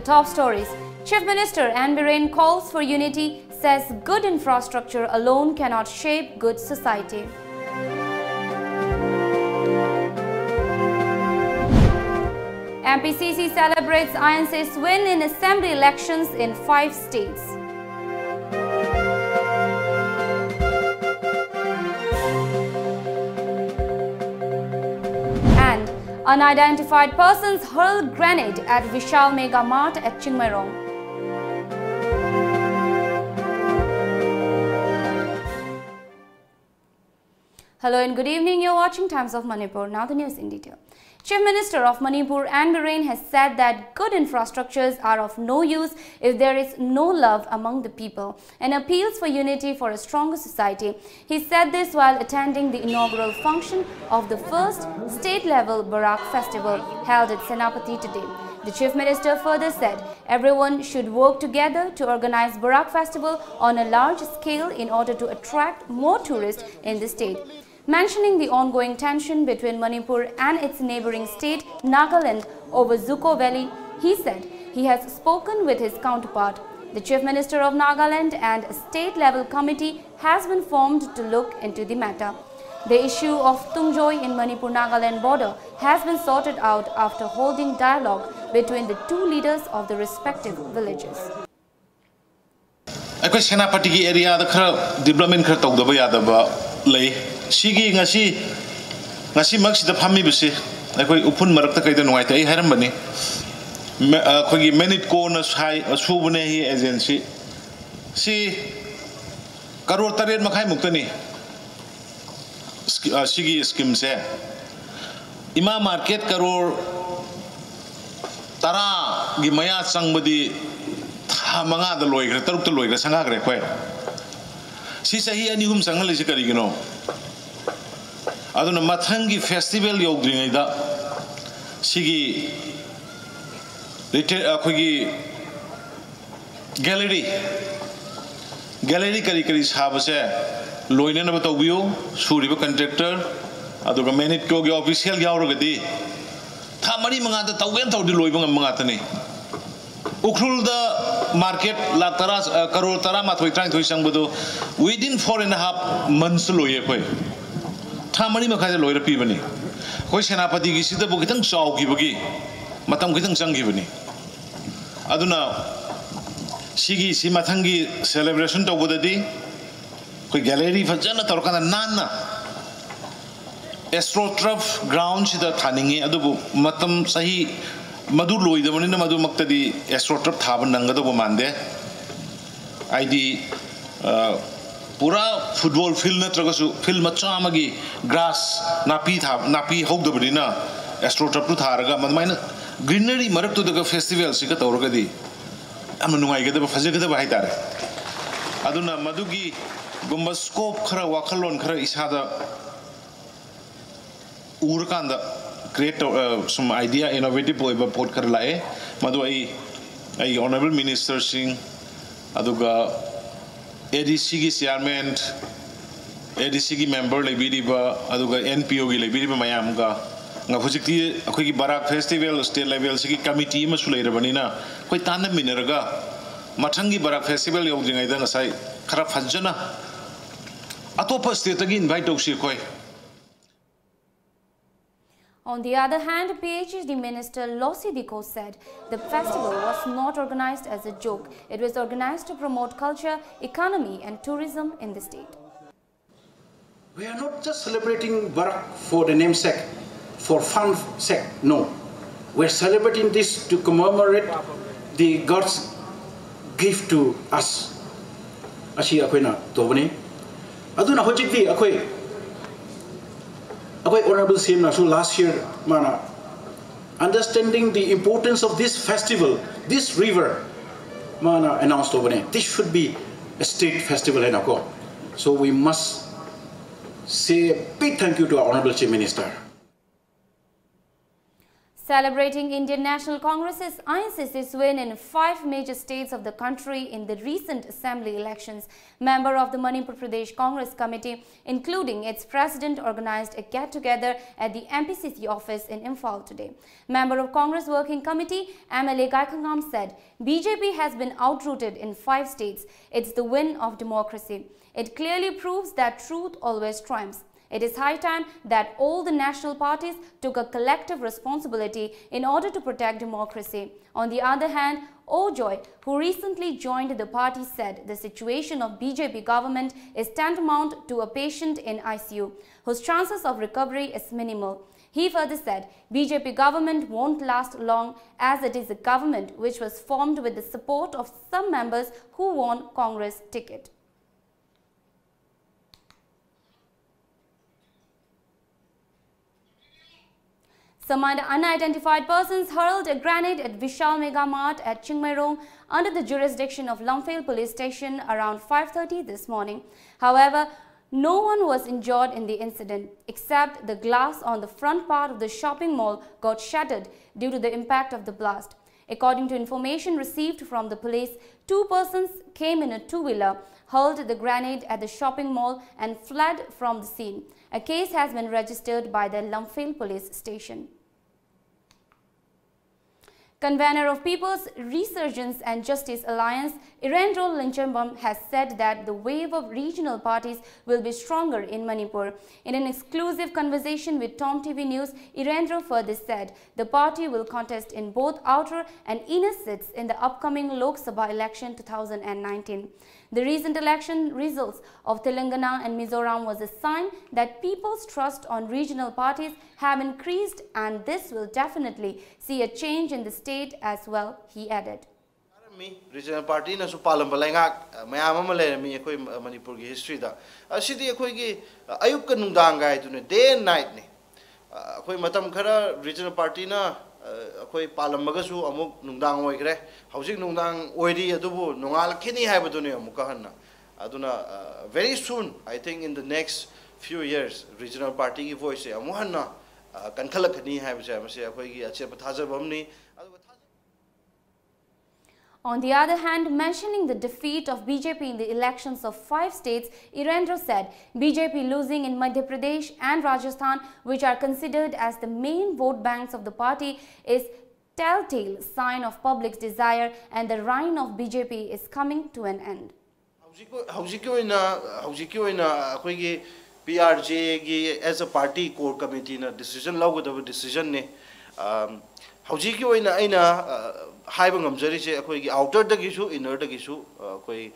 top stories. Chief Minister N Biren calls for unity, says good infrastructure alone cannot shape good society. MPCC celebrates INC's win in assembly elections in 5 states. And unidentified persons hurl grenade at Vishal Mega Mart at Chingmeirong. Hello and good evening. You're watching Times of Manipur. Now the news in detail. Chief Minister of Manipur N Biren has said that good infrastructures are of no use if there is no love among the people, and appeals for unity for a stronger society. He said this while attending the inaugural function of the first state-level Barak festival held at Senapati today. The Chief Minister further said everyone should work together to organize Barak festival on a large scale in order to attract more tourists in the state. Mentioning the ongoing tension between Manipur and its neighboring state, Nagaland, over Zuko Valley, he said he has spoken with his counterpart. The Chief Minister of Nagaland and a state-level committee has been formed to look into the matter. The issue of Tungjoy in Manipur-Nagaland border has been sorted out after holding dialogue between the two leaders of the respective villages. I question Senapati area the development lay. Sigi ngasi max the family bisi akoi upun marakta kaida nuai tai haram bani khoi minute ko na sai asubune hi agency si karor taret makhai muktani sigi scheme se ima market karor tara gi maya changbadi tha manga da loigra taruk ta loigra sanga gre khoi si sahi ani hum sangal si karigino aduna mathangi festival yogdringaida sigi akhoi gallery kari sabase loina na batawbiyo suriba contractor aduga minute ko ge official yauragadi thamani manga da tawgen tawdi loiba manga tani ukrul the market la taras karor tara mathoi trai thoi sangbodo within 4.5 months loye koi thamani makhai loira pibani koi senapati gi sida bo kitang chaw gi bagi matam kitang chang gi bani aduna sigi si mathangi celebration to bodadi koi gallery fajana torkana nanna astroturf ground sida thaningi adubu matam sahi madu loidamani na madu maktadi astroturf thaban nangado bo mande id pura football field na tragasu field macha amagi grass napi hogdabani na astroturf tu tharaga madmaina greenery marak tu daga festival sika tawragadi amanungai gada fajagada ba haitare aduna madugi gumba scope khara wakalon khara isada urkanda create some idea innovative oiba pot kar lae madu ai honorable minister singh aduga ADC gi chairman ADC gi member lebiriba aduga NPO gi lebiriba mayam ga nga hujikti akhoi gi Barak festival state level sigi committee ma sulairabani na koi tanna mineraga mathangi Barak festival yogdingai da ngasai khara phajjana atopa state gi invite tawsi koi. On the other hand, PhD Minister Losidiko said the festival was not organized as a joke. It was organized to promote culture, economy and tourism in the state. We are not just celebrating Barak for the namesake, for fun sake, no. We are celebrating this to commemorate the God's gift to us. Ashi akoina tobani. Aduna hojikdi akoi Honorable CM Nasu last year, mana, understanding the importance of this festival, this river, mana announced over there. This should be a state festival in Naga. So we must say a big thank you to our Honorable Chief Minister. Celebrating Indian National Congress's INCC's win in 5 major states of the country in the recent assembly elections, member of the Manipur Pradesh Congress Committee, including its president, organized a get-together at the MPCC office in Imphal today. Member of Congress Working Committee, MLA Gaikangam, said, BJP has been outrooted in 5 states. It's the win of democracy. It clearly proves that truth always triumphs. It is high time that all the national parties took a collective responsibility in order to protect democracy. On the other hand, Ojoy, who recently joined the party, said the situation of BJP government is tantamount to a patient in ICU, whose chances of recovery is minimal. He further said, BJP government won't last long as it is a government which was formed with the support of some members who won Congress ticket. Some unidentified persons hurled a grenade at Vishal Mega Mart at Chingmeirong under the jurisdiction of Lumphale police station around 5:30 this morning. However, no one was injured in the incident, except the glass on the front part of the shopping mall got shattered due to the impact of the blast. According to information received from the police, 2 persons came in a two-wheeler, hurled the grenade at the shopping mall and fled from the scene. A case has been registered by the Lumphale police station. Convener of People's Resurgence and Justice Alliance, Irendro Linchambam, has said that the wave of regional parties will be stronger in Manipur. In an exclusive conversation with Tom TV News, Irendro further said the party will contest in both outer and inner seats in the upcoming Lok Sabha election 2019. The recent election results of Telangana and Mizoram was a sign that people's trust on regional parties have increased, and this will definitely see a change in the state as well, he added. Regional party na supalam balangak mayam malay mi ekoi Manipur ki history da asidi ekoi ki ayuk ka nungdang gai tu ne day and night ne ekoi matam khara regional party na ekoi palam magasu amuk nungdang oi kre housing nungdang oiri adubu nungal khini hai badu ne amuk hanna aduna very soon I think in the next few years regional party ki voice amu hanna kan khalak khini hai base amase ekoi ki ache pathajabam ni. On the other hand, mentioning the defeat of BJP in the elections of 5 states, Irendra said BJP losing in Madhya Pradesh and Rajasthan, which are considered as the main vote banks of the party, is telltale sign of public's desire and the reign of BJP is coming to an end. PRJ as a party core committee na decision law decision ne Hauji ki oina aina haiba ngamjari che akoi outer da gisu inner da gisu akoi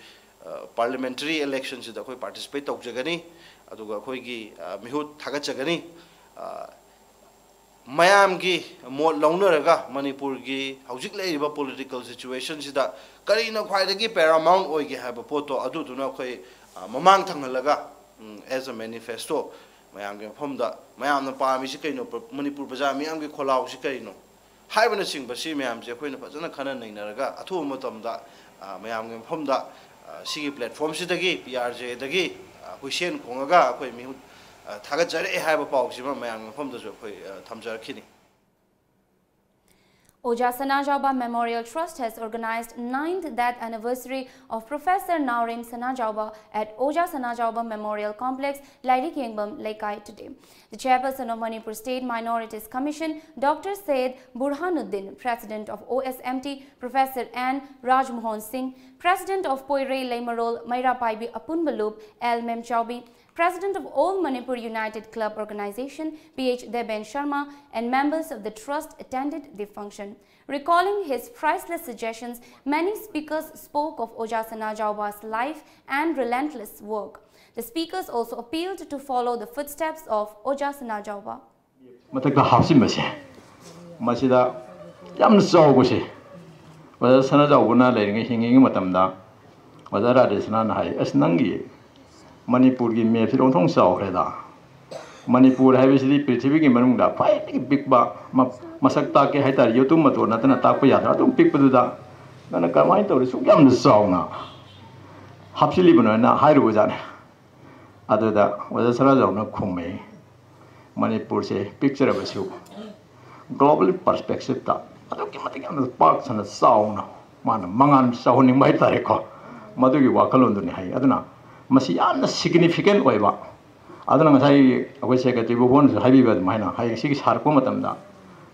parliamentary elections da akoi participate tawjagani aduga akoi gi mihut thagachagani mayam gi mot launaraga Manipur gi haujik leiba political situation sida karina khwaidagi paramount oigi haiba poto adu duna akoi mamang thangalaga as a manifesto mayam gi phomda mayam na pa mi si kaino Manipur baza mayam gi kholau si kaino Haibana sing basi mayam je khoi na phajana khana nainaraga athu matamda mayam ge phomda sigi platform sidagi PRJ dagi huisen khongaga khoi mi thagajare haiba paw sima mayam ge phomda jo khoi thamjarakhini. Ojas Sanajauba Memorial Trust has organized 9th death anniversary of Professor Naurim Sanajauba at Ojas Sanajauba Memorial Complex, Lairi Kengbam, Laikai today. The chairperson of Manipur State Minorities Commission, Dr. Syed Burhanuddin, President of OSMT, Professor N Rajmohan Singh, President of Poirai Laimarol, Maira Paibi Apunbalup, L Memchaubi, President of All Manipur United Club Organization, PH Deben Sharma, and members of the trust attended the function. Recalling his priceless suggestions, many speakers spoke of Ojas Sanajauba's life and relentless work. The speakers also appealed to follow the footsteps of Ojas Sanajauba. Matakda hapsim base. Masida yam so base. Wada Sanajauba na leringa hingi matamda. Wada radisna na hai asnangi. Manipur ki me phirong thong saw reda. Manipur hai bisidi prithvi ki manungda phai big ba masak ta ke haitar youtube mato natana ta ko yadra tum pik paduda nana kamai to su yam saw na hapsili bana na hairu jane aduda wada Sanajauba na khumei Manipur se picture abasu globally perspective ta aduki matik yamna park sana sauna mana mangan sawning bai tare ko madugi wakalon duni hai aduna masi yamna significant oiba aduna ngasai agoi secretary bon habi ba maina hai sigi sarko matamda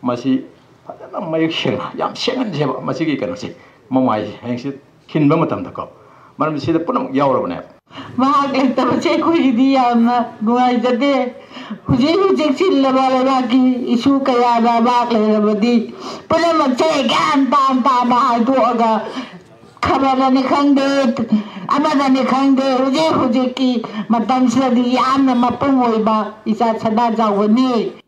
masi adana mayek senga yam sengan jeba masi gi kanasi mamai hengsi kinba matamda ko maram sida punam yawrabane Mahal terusai kuidia na dungai jade hujan jeksil lebar lagi isu kaya ada bak lebadi pada macam kan tam mahal tu aga kabar ni khande amada ni khande hujan ki matam sedi am na mapungoi ba isa sada jawani.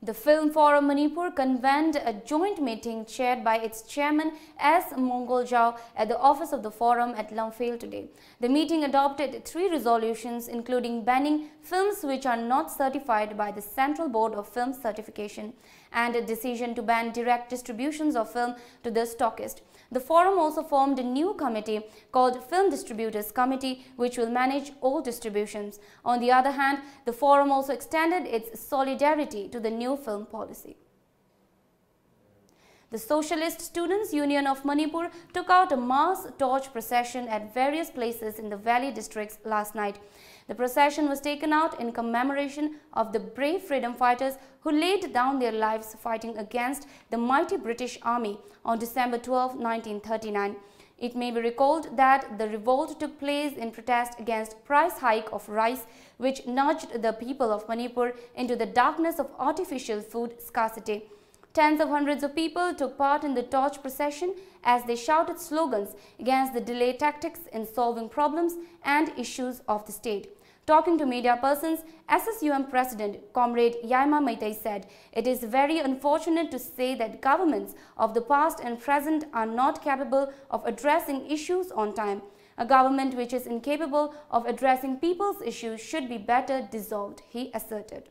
The Film Forum Manipur convened a joint meeting chaired by its chairman S. Mongoljao at the office of the forum at Lamphale today. The meeting adopted 3 resolutions including banning films which are not certified by the Central Board of Film Certification and a decision to ban direct distributions of film to the stockist. The forum also formed a new committee called Film Distributors Committee, which will manage all distributions. On the other hand, the forum also extended its solidarity to the new film policy. The Socialist Students' Union of Manipur took out a mass torch procession at various places in the valley districts last night. The procession was taken out in commemoration of the brave freedom fighters who laid down their lives fighting against the mighty British Army on December 12, 1939. It may be recalled that the revolt took place in protest against price hike of rice, which nudged the people of Manipur into the darkness of artificial food scarcity. Tens of hundreds of people took part in the torch procession as they shouted slogans against the delay tactics in solving problems and issues of the state. Talking to media persons, SSUM President Comrade Yaima Maitai said, "It is very unfortunate to say that governments of the past and present are not capable of addressing issues on time. A government which is incapable of addressing people's issues should be better dissolved," he asserted.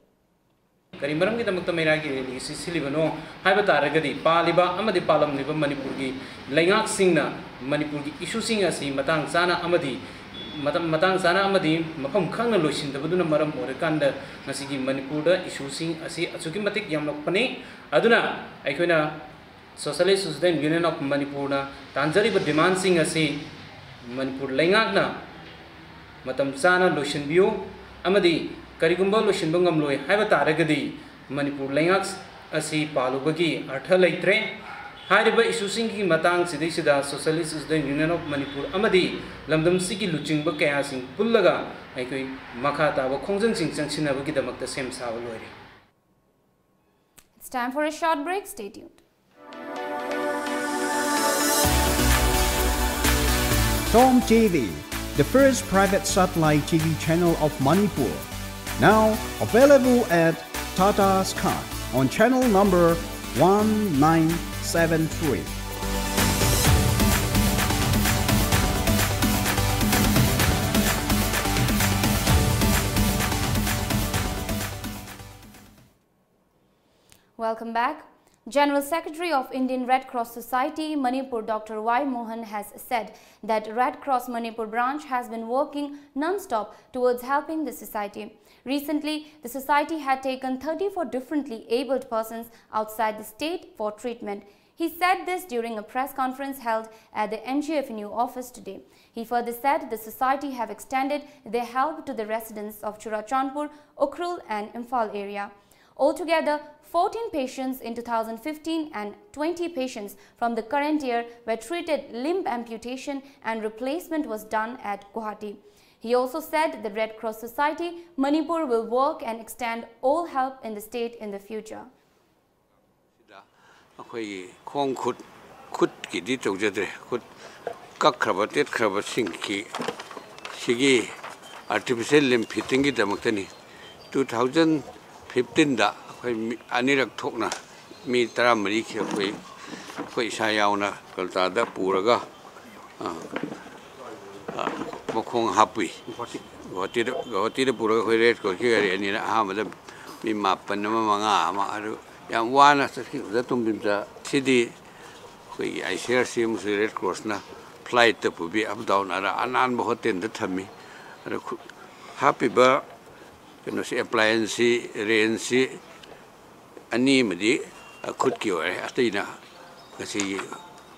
Karimbaram kita makta mera ki isi silibano hai bata ragadi paliba amadi palam liba Manipur ki laingak singna Manipur ki issue sing asi matang sana amadi matang sana amadi mafam khangna loisin da baduna maram orekanda ngasigi Manipur da issue sing asi achuki matik yamlok pane aduna aikoina Socialist Student Union of Manipur na tanjari ba demand sing asi Manipur laingak na matam sana loisin biu amadi Karigumba lotion bangam loy haibata ragadi Manipur laingaks asi palubagi artha leitre hariba isusing ki matang sidai sida Socialist Student Union of Manipur amadi lamdam sigi luchingba kaya sing pullaga aikoi makha taba khongjang sing changsinabagi damakta sem sawa loire. It's time for a short break. Stay tuned. Tom TV, the first private satellite TV channel of Manipur. Now available at Tata Sky on channel number 1973. Welcome back. General Secretary of Indian Red Cross Society, Manipur, Dr. Y. Mohan has said that Red Cross Manipur branch has been working non-stop towards helping the society. Recently, the society had taken 34 differently abled persons outside the state for treatment. He said this during a press conference held at the NGFNU office today. He further said the society have extended their help to the residents of Churachandpur, Ukhrul and Imphal area. Altogether, 14 patients in 2015 and 20 patients from the current year were treated. Limb amputation and replacement was done at Guwahati. He also said the Red Cross Society, Manipur will work and extend all help in the state in the future. Artificial limb fitting 2015 da anirak thokna mi tara mari khe koi sa yauna kalta da puraga mokhong hapi goti da puraga khoi red ko ki gari ani na ha ma mi mapan ma manga ma aru yam wana sa da tumbim sa sidi koi ICRC mu red cross na flight ta pu bi up down ara anan bo hotel da thami happy ba no si appliance range ani madi khut ki ore atina kasi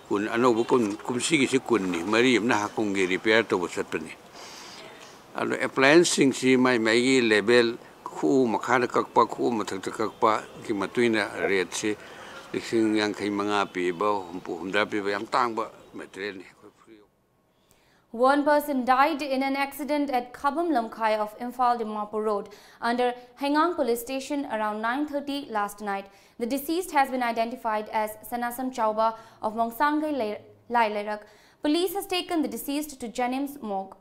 kun anobu kun sigi si kun ni mari amna hakung gi repair to bosat pani alo appliance sing si mai gi level khu makhana kakpa khu mathak kakpa ki matuina rate si lising yang kai manga pi ba humda pi ba yam tang ba material ni. One person died in an accident at Khabam Lamkhai of Imphal Dimapur Road under Hengang Police Station around 9:30 last night. The deceased has been identified as Sanasam Chauba of Mongsangai Lailerak. Police has taken the deceased to Janims morgue.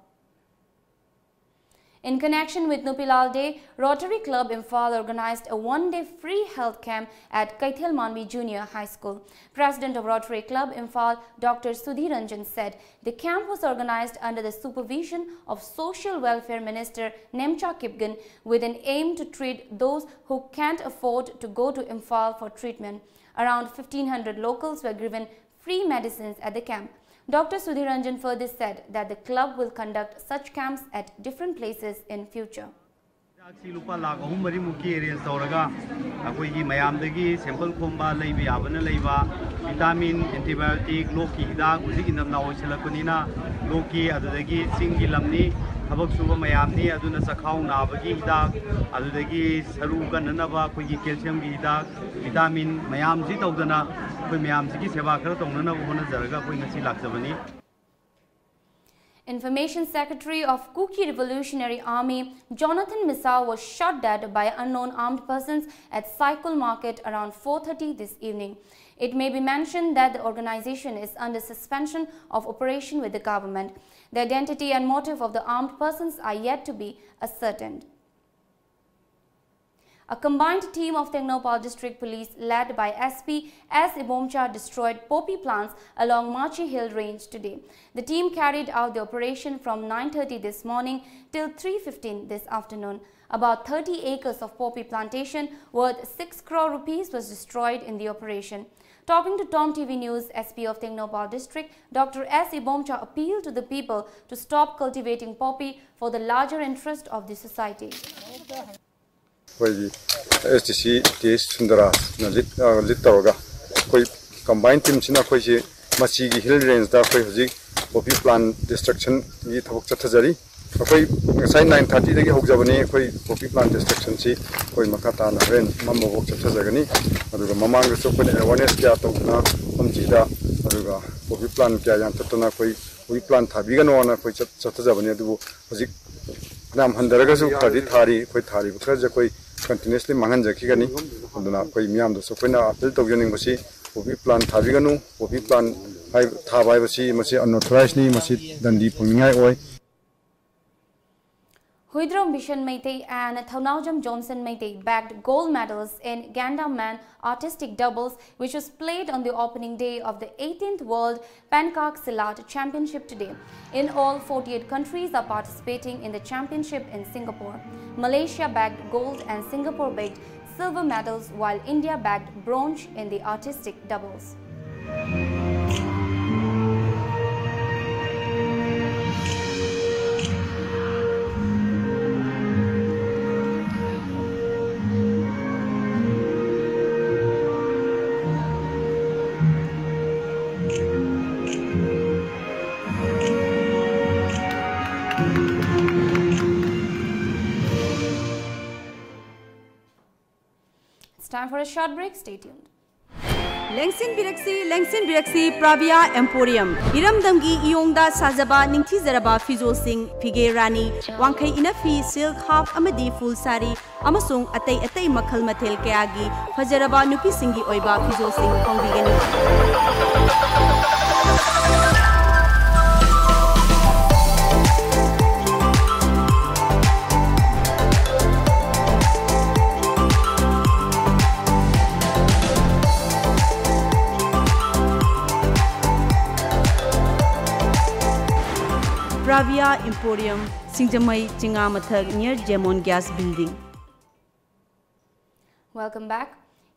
In connection with Nupilal Day, Rotary Club Imphal organized a one-day free health camp at Kaithal Manvi Junior High School. President of Rotary Club Imphal, Dr. Sudhir Ranjan, said the camp was organized under the supervision of Social Welfare Minister Nemcha Kipgan with an aim to treat those who can't afford to go to Imphal for treatment. Around 1,500 locals were given free medicines at the camp. Dr. Sudhir Ranjan further said that the club will conduct such camps at different places in future. Sample komba leibi abana leiba vitamin antibiotic loki hidak uzik inam na oichalakunina loki adudagi singi lamni habak suba mayamni aduna sakhau nabagi hidak adudagi saru gananaba koigi calcium gi hidak vitamin mayam ji tawdana koi mayam ji seba khara tawna hona jaraga koi ngasi lakjabani. Information Secretary of Kuki Revolutionary Army, Jonathan Misau, was shot dead by unknown armed persons at Cycle Market around 4:30 this evening. It may be mentioned that the organization is under suspension of operation with the government. The identity and motive of the armed persons are yet to be ascertained. A combined team of Tengnoupal District Police led by SP S. Ibomcha destroyed poppy plants along Machi Hill Range today. The team carried out the operation from 9:30 this morning till 3:15 this afternoon. About 30 acres of poppy plantation worth 6 crore rupees was destroyed in the operation. Talking to Tom TV News, SP of Tengnoupal District, Dr. S. Ibomcha appealed to the people to stop cultivating poppy for the larger interest of the society. STC TS Sundara Litoroga. Combined team China Koisi Masigi Hill Range da Koisi poppy plant destruction with Hoksatazari. Sign 9:30 the Hoksabani, poppy plant destruction see, Koi Makata and Ren, Mamma Hoksatazagani, Aduga Mamang Sopan awareness Gato Omjida, Aduga, poppy plant Gayan Tatana Koi, we plant Habigano on a Koi Satazabani, Nam Handaragazu Thari, Koi Thari, because the continuously Mahanja Kigani, Koi Miam, the Sopena, built of Unimasi, poppy plant Habiganu, poppy plant Thavasi, Masi, unauthorized name, Masi, Dandi Pumingai Oi. Huidrom Bishan Meitei and Thaunaujam Johnson Meitei bagged gold medals in Ganda Man Artistic Doubles, which was played on the opening day of the 18th World Pankak Silat Championship today. In all, 48 countries are participating in the championship in Singapore. Malaysia bagged gold and Singapore bagged silver medals, while India bagged bronze in the artistic doubles. Time for a short break. Stay tuned. Lengsin Biraksi Pravia Emporium. Iramdamgi Iyongda Sajaba Ningti Zaraba Fizo Singh Fige Rani Wangkai Inafi Silk Half Amadi Full Sari Amasung Atay Makhal Matel Kayagi Fajaraba Nupi Singi Oiba Fizo Singh Kongvigani. Pravia Emporium, Singjamai Chingamathag near Jemon Gas Building. Welcome back.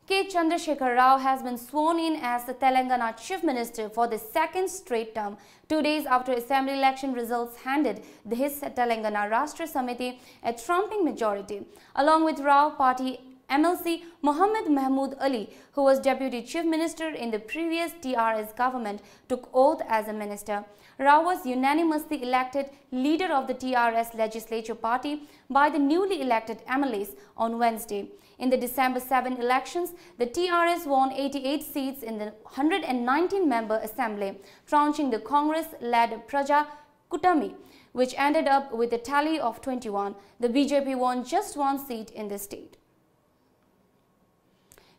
K. Chandrasekhar Rao has been sworn in as the Telangana Chief Minister for the second straight term, 2 days after Assembly election results handed his Telangana Rashtra Samiti a trumping majority. Along with Rao, party MLC Mohammed Mahmood Ali, who was Deputy Chief Minister in the previous TRS government, took oath as a minister. Rao was unanimously elected leader of the TRS legislature party by the newly elected MLAs on Wednesday. In the December 7 elections, the TRS won 88 seats in the 119-member assembly, trouncing the Congress-led Praja Kutami, which ended up with a tally of 21. The BJP won just one seat in the state.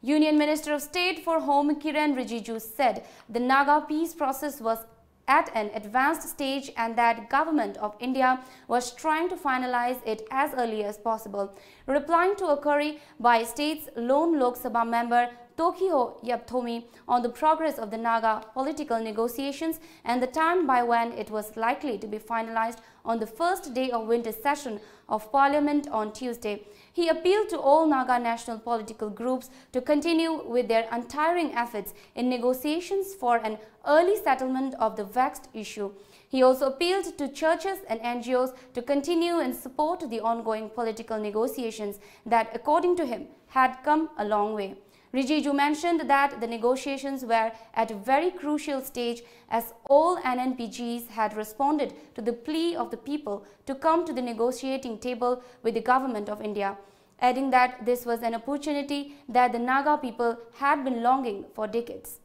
Union Minister of State for Home Kiren Rijiju said the Naga peace process was at an advanced stage and that Government of India was trying to finalize it as early as possible. Replying to a query by state's lone Lok Sabha member Tokyo Yapthomi on the progress of the Naga political negotiations and the time by when it was likely to be finalized on the first day of winter session of Parliament on Tuesday, he appealed to all Naga national political groups to continue with their untiring efforts in negotiations for an early settlement of the vexed issue. He also appealed to churches and NGOs to continue and support the ongoing political negotiations that, according to him, had come a long way. Rijiju mentioned that the negotiations were at a very crucial stage as all NNPGs had responded to the plea of the people to come to the negotiating table with the Government of India, adding that this was an opportunity that the Naga people had been longing for decades.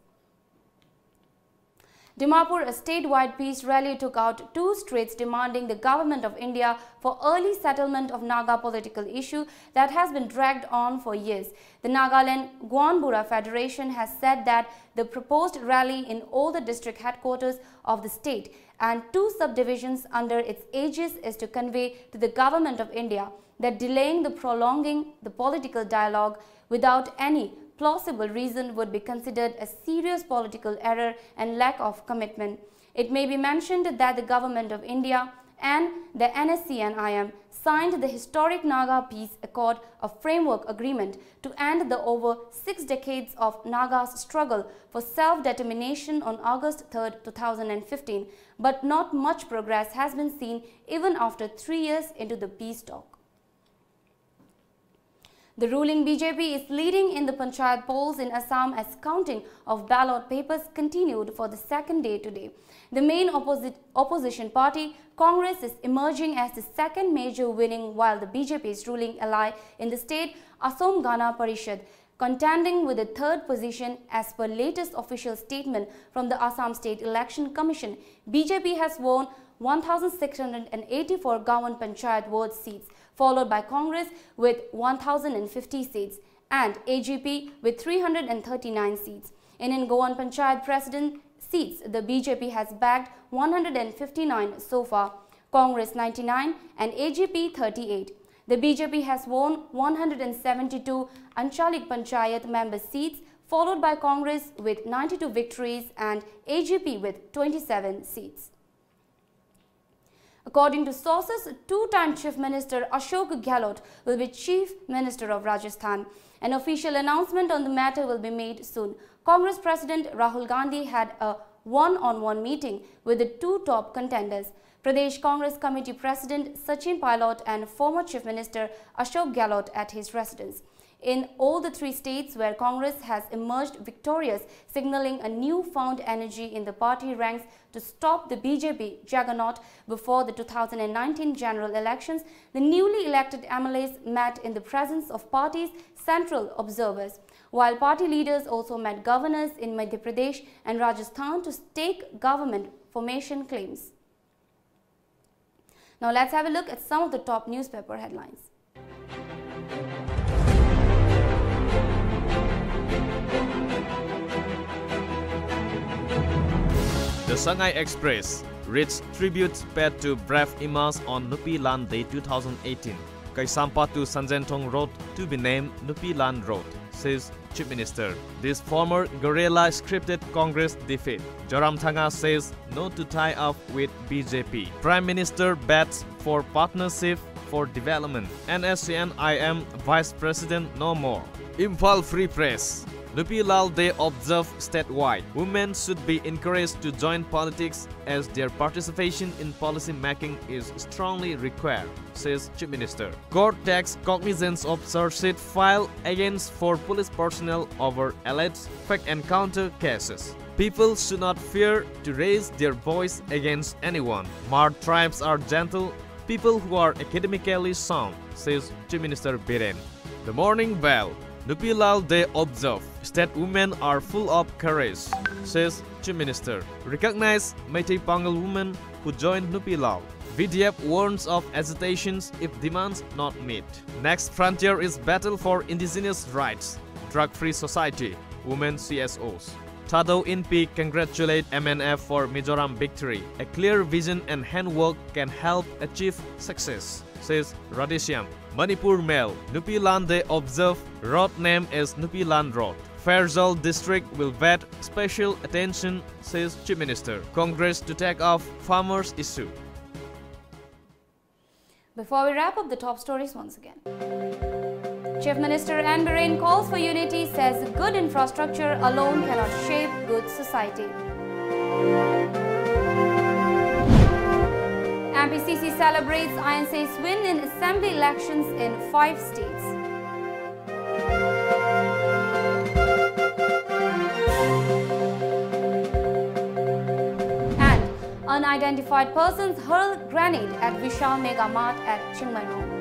Dimapur, a statewide peace rally, took out 2 streets demanding the Government of India for early settlement of Naga political issue that has been dragged on for years. The Nagaland Gwanbura Federation has said that the proposed rally in all the district headquarters of the state and 2 subdivisions under its aegis is to convey to the Government of India that delaying the prolonging the political dialogue without any plausible reason would be considered a serious political error and lack of commitment. It may be mentioned that the Government of India and the NSC and IM signed the historic Naga Peace Accord, a framework agreement to end the over 6 decades of Naga's struggle for self-determination on August 3, 2015, but not much progress has been seen even after 3 years into the peace talk. The ruling BJP is leading in the panchayat polls in Assam as counting of ballot papers continued for the second day today. The main opposition party, Congress, is emerging as the second major winning, while the BJP's ruling ally in the state, Assam Gana Parishad, contending with the third position as per latest official statement from the Assam State Election Commission. BJP has won 1,684 government panchayat ward seats, followed by Congress with 1,050 seats and AGP with 339 seats. In Goan Panchayat President seats, the BJP has bagged 159 so far, Congress 99 and AGP 38. The BJP has won 172 Anchalik Panchayat member seats, followed by Congress with 92 victories and AGP with 27 seats. According to sources, 2-time Chief Minister Ashok Gehlot will be Chief Minister of Rajasthan. An official announcement on the matter will be made soon. Congress President Rahul Gandhi had a one-on-one meeting with the 2 top contenders, Pradesh Congress Committee President Sachin Pilot and former Chief Minister Ashok Gehlot at his residence. In all the 3 states where Congress has emerged victorious, signaling a newfound energy in the party ranks to stop the BJP juggernaut before the 2019 general elections, the newly elected MLAs met in the presence of party's central observers, while party leaders also met governors in Madhya Pradesh and Rajasthan to stake government formation claims. Now let's have a look at some of the top newspaper headlines. The Shanghai Express reads tributes paid to brave Imams on Nupi Land Day 2018. Kaisampa to Sanjentong Road to be named Nupi Land Road, says Chief Minister. This former guerrilla scripted Congress defeat. Joramthanga says no to tie up with BJP. Prime Minister bets for partnership for development. NSC and IM Vice President no more. Imphal Free Press. Nupi Lal Day observed statewide. Women should be encouraged to join politics as their participation in policy making is strongly required, says Chief Minister. Court takes cognizance of charge sheet filed against 4 police personnel over alleged fake encounter cases. People should not fear to raise their voice against anyone. Mart tribes are gentle people who are academically sound, says Chief Minister Biren. The morning bell. Nupi Lal Day observed. State women are full of courage, says Chief Minister. Recognize Meitei Pangal women who joined Nupi Lal. VDF warns of agitations if demands not met. Next frontier is battle for indigenous rights. Drug-free society. Women CSOs. Tado Inpi congratulate MNF for Mizoram victory. A clear vision and handwork can help achieve success, says Radishyam. Manipur Mail. Nupi Lan Day observe. Road name is Nupi Lan Road. Fairzal district will vet special attention, says Chief Minister. Congress to take off farmers' issue. Before we wrap up the top stories once again. Chief Minister N Biren calls for unity, says good infrastructure alone cannot shape good society. MPCC celebrates INC's win in assembly elections in 5 states. And unidentified persons hurl grenade at Vishal Mega Mart at Chingmeirong.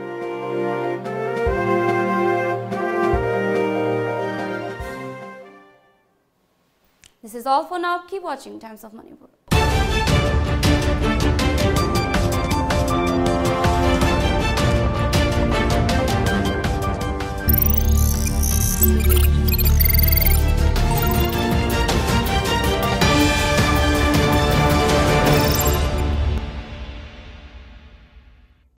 This is all for now. Keep watching Times of Manipur.